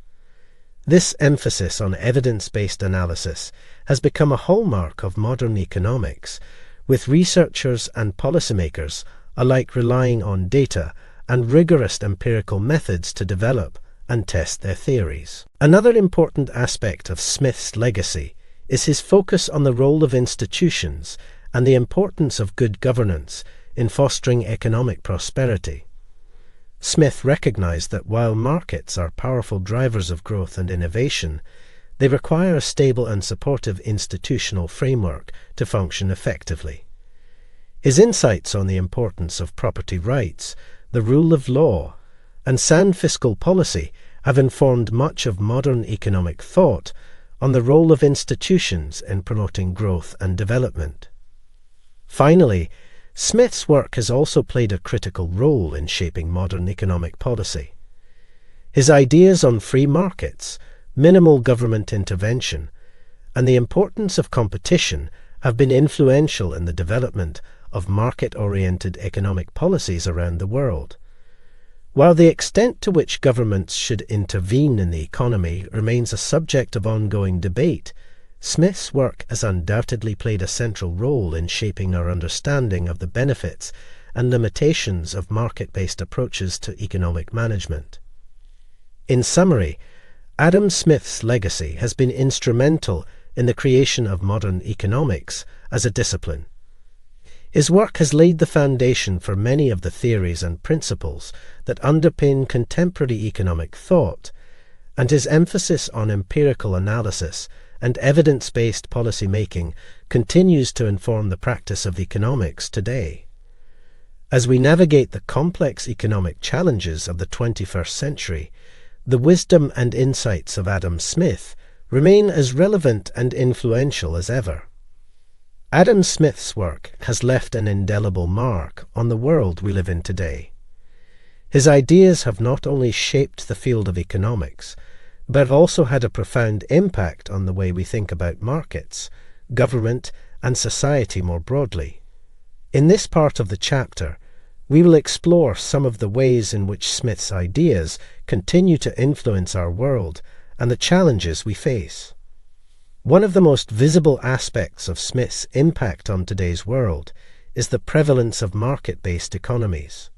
This emphasis on evidence-based analysis has become a hallmark of modern economics, with researchers and policymakers alike relying on data and rigorous empirical methods to develop and test their theories. Another important aspect of Smith's legacy is his focus on the role of institutions and the importance of good governance in fostering economic prosperity. Smith recognized that while markets are powerful drivers of growth and innovation, they require a stable and supportive institutional framework to function effectively. His insights on the importance of property rights, the rule of law, and sound fiscal policy have informed much of modern economic thought on the role of institutions in promoting growth and development. Finally, Smith's work has also played a critical role in shaping modern economic policy. His ideas on free markets, minimal government intervention, and the importance of competition have been influential in the development of market-oriented economic policies around the world. While the extent to which governments should intervene in the economy remains a subject of ongoing debate, Smith's work has undoubtedly played a central role in shaping our understanding of the benefits and limitations of market-based approaches to economic management. In summary, Adam Smith's legacy has been instrumental in the creation of modern economics as a discipline. His work has laid the foundation for many of the theories and principles that underpin contemporary economic thought, and his emphasis on empirical analysis and evidence-based policy making continues to inform the practice of economics today. As we navigate the complex economic challenges of the 21st century, the wisdom and insights of Adam Smith remain as relevant and influential as ever. Adam Smith's work has left an indelible mark on the world we live in today. His ideas have not only shaped the field of economics, but have also had a profound impact on the way we think about markets, government, and society more broadly. In this part of the chapter, we will explore some of the ways in which Smith's ideas continue to influence our world and the challenges we face. One of the most visible aspects of Smith's impact on today's world is the prevalence of market-based economies.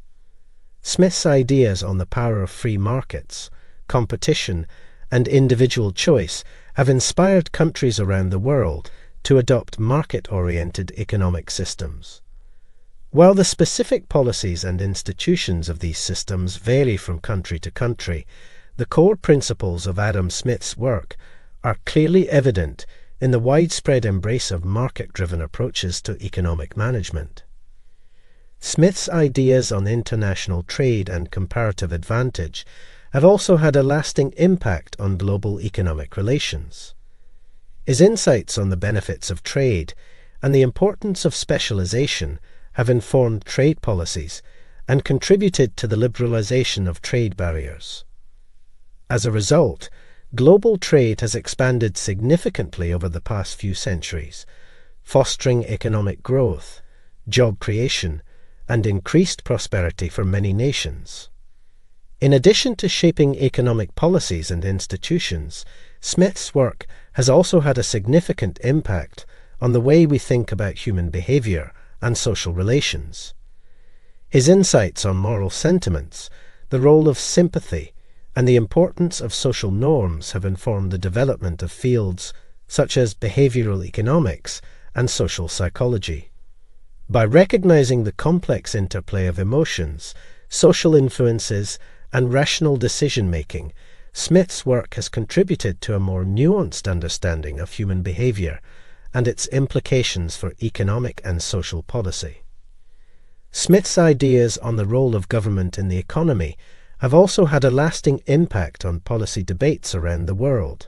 Smith's ideas on the power of free markets, competition, and individual choice have inspired countries around the world to adopt market-oriented economic systems. While the specific policies and institutions of these systems vary from country to country, the core principles of Adam Smith's work are clearly evident in the widespread embrace of market-driven approaches to economic management. Smith's ideas on international trade and comparative advantage have also had a lasting impact on global economic relations. His insights on the benefits of trade and the importance of specialization have informed trade policies and contributed to the liberalization of trade barriers. As a result, global trade has expanded significantly over the past few centuries, fostering economic growth, job creation, and increased prosperity for many nations. In addition to shaping economic policies and institutions, Smith's work has also had a significant impact on the way we think about human behavior and social relations. His insights on moral sentiments, the role of sympathy, and the importance of social norms have informed the development of fields such as behavioral economics and social psychology. By recognizing the complex interplay of emotions, social influences, and rational decision-making, Smith's work has contributed to a more nuanced understanding of human behavior and its implications for economic and social policy. Smith's ideas on the role of government in the economy have also had a lasting impact on policy debates around the world.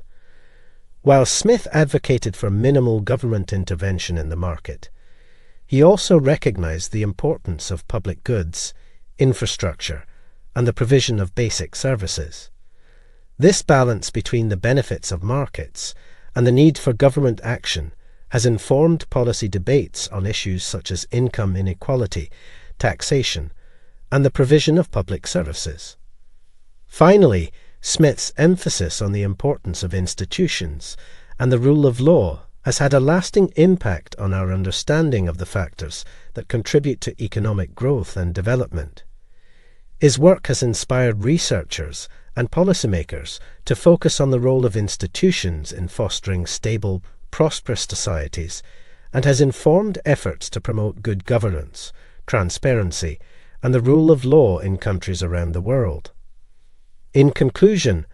While Smith advocated for minimal government intervention in the market, he also recognized the importance of public goods, infrastructure, and the provision of basic services. This balance between the benefits of markets and the need for government action has informed policy debates on issues such as income inequality, taxation, and the provision of public services. Finally, Smith's emphasis on the importance of institutions and the rule of law has had a lasting impact on our understanding of the factors that contribute to economic growth and development. His work has inspired researchers and policymakers to focus on the role of institutions in fostering stable, prosperous societies, and has informed efforts to promote good governance, transparency, and the rule of law in countries around the world. In conclusion,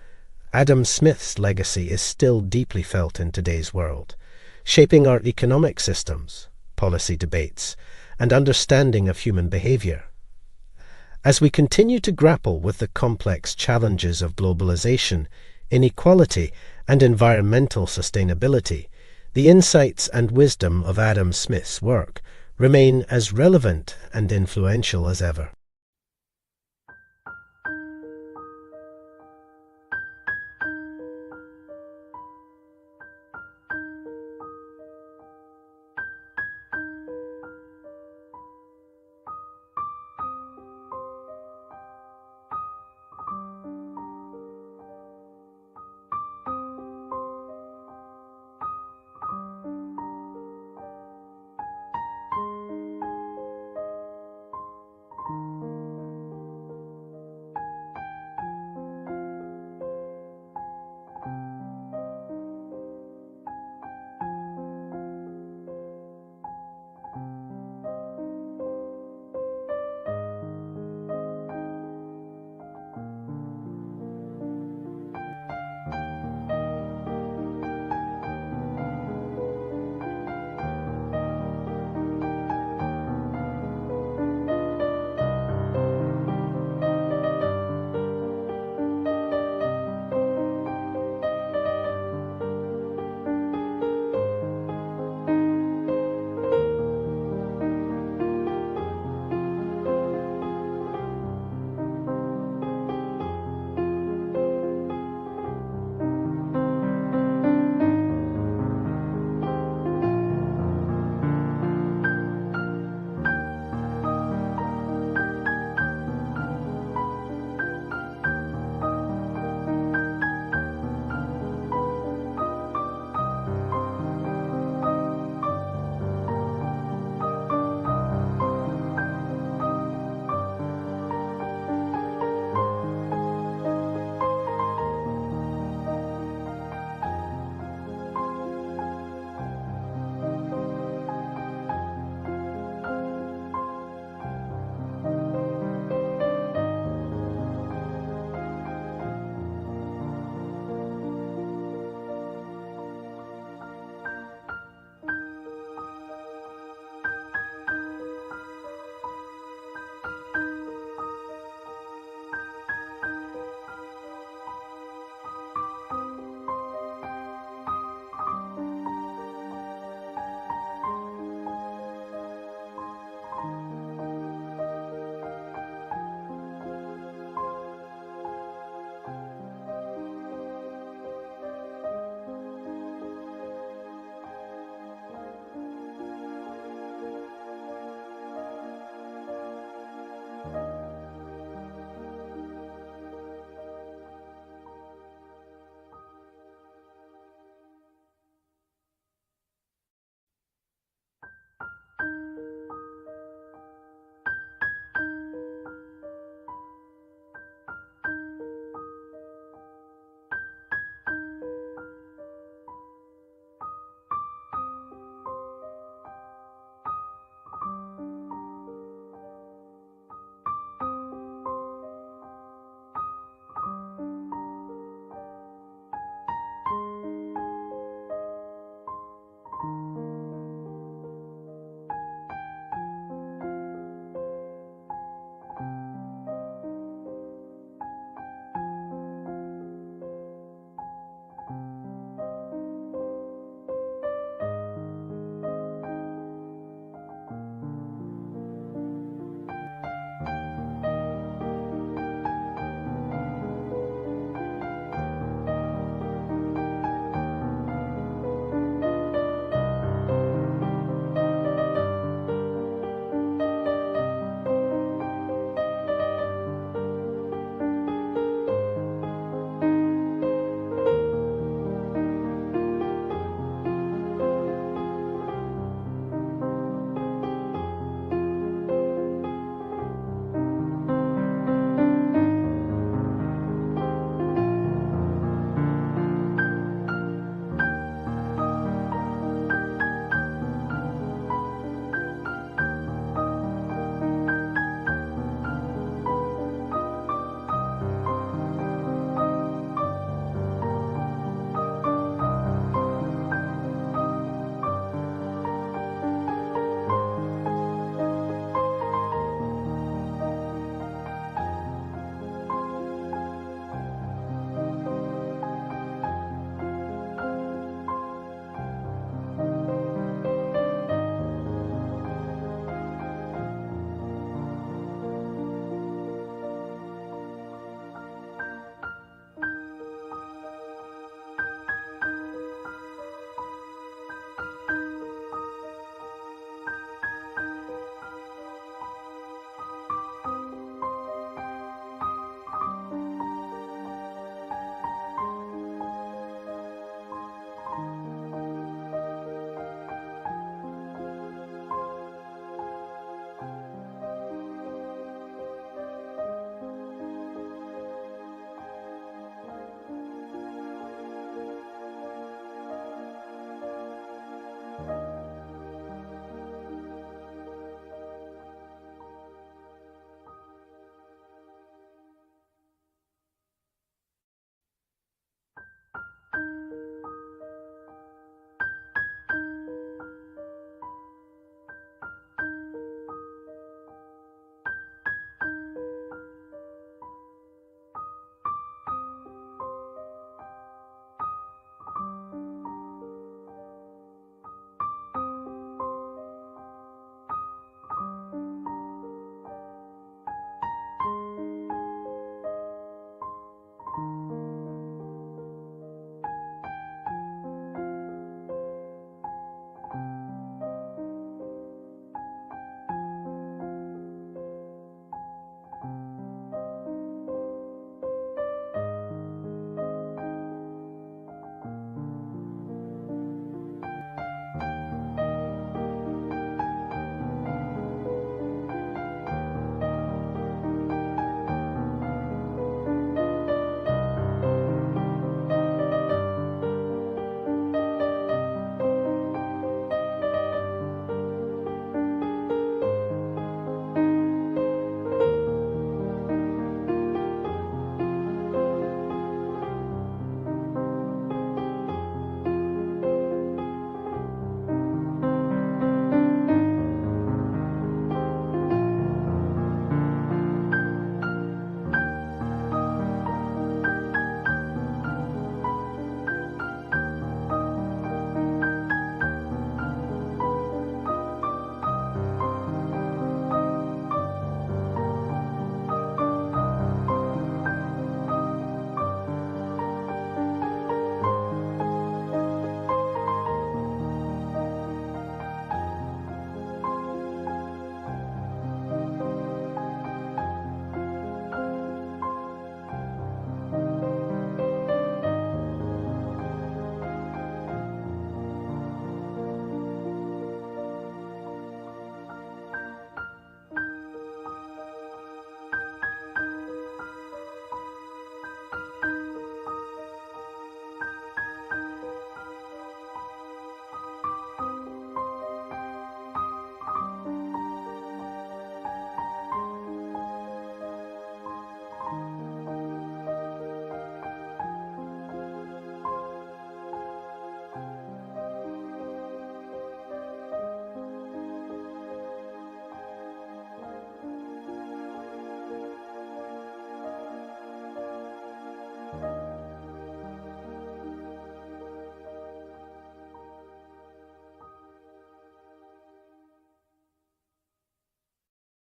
Adam Smith's legacy is still deeply felt in today's world, shaping our economic systems, policy debates, and understanding of human behavior. As we continue to grapple with the complex challenges of globalization, inequality, and environmental sustainability, the insights and wisdom of Adam Smith's work remain as relevant and influential as ever.